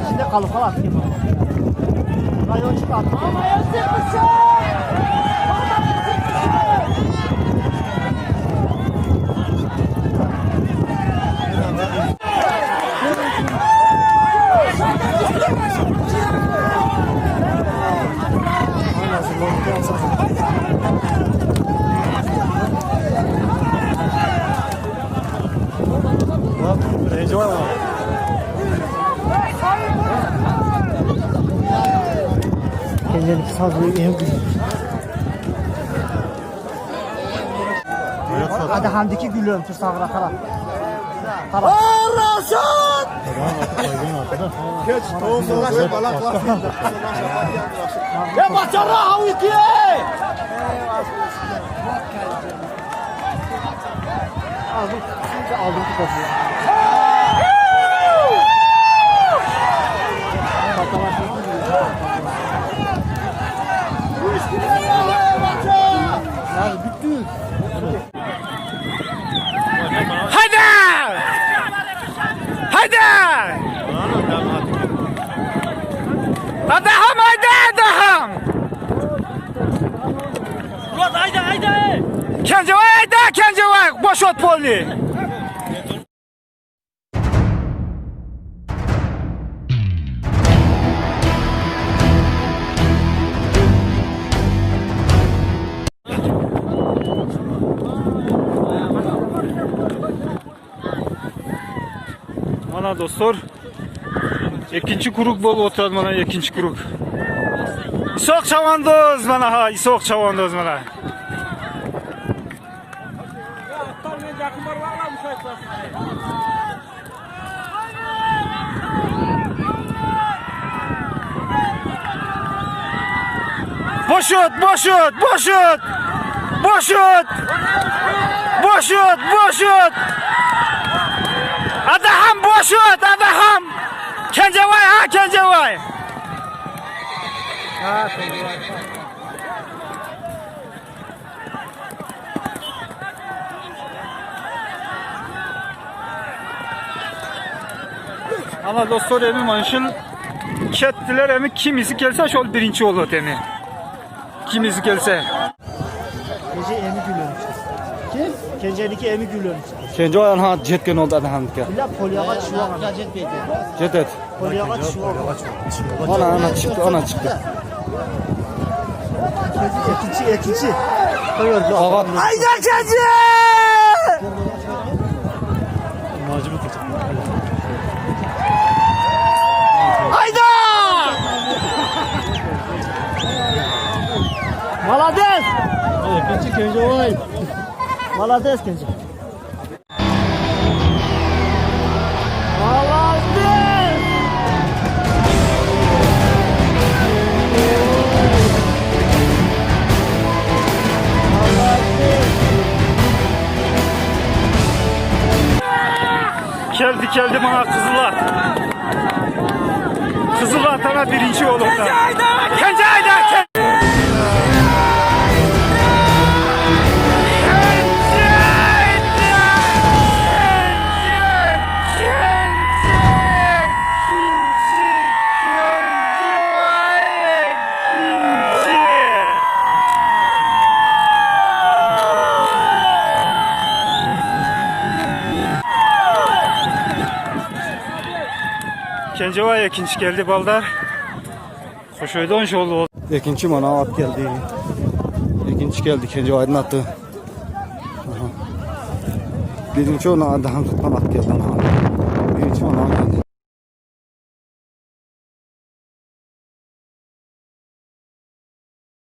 İçinde kalıp falan. Rayon çıkarttı. Ama yazık. Kendini sazlığı en güzel. Hadi Hamdiki gülüyorum şu sağına taraf. Arasın! Geç, tohumlar balak var. Ya başarı havitiye! Aldım kupası. Haydi! Haydi! Adaham haydi adaham! Murat haydi haydi! Kencevay haydi Kencevay! Boş ot poli! Mana dostlar, ikinci kuruk bol oturad mana ikinci kuruk. İsoq chavandoz mana ha, İsoq chavandoz mana. Boşut, boşut, boşut. Boşut. Boşut, boşut. Adaham boşut, adaham. Kencevay ha, Kencevay. Ha, Kencevay. Ama dostlar emin manşın kettiler emi kimisi gelse şol birinci olur emi. Kimisi gelse. Gece emi gülüyormuş. Kim? Kence'deki emi gülüyormuş. Kence ayağın ha jetken oldu adahamdika. Bila polyağa çıkıyor. Jet et. Polyağa çıkıyor. Ana çıktı, ana çıktı. İkinci. Haydi Kence! Hayda! Malades! İkinci Kence oy. Malades Kence. Malades! Geldi bana Kızılat. Kızılat ana birinci olur da. Kence hayda! Kencevay ikinci geldi balda. Hoşoydon şoldu. İkinci mana at geldi. İkinci geldi Kencevay'dan attı. Birinci ona adaham tutman at geldi. Birinci mana geldi.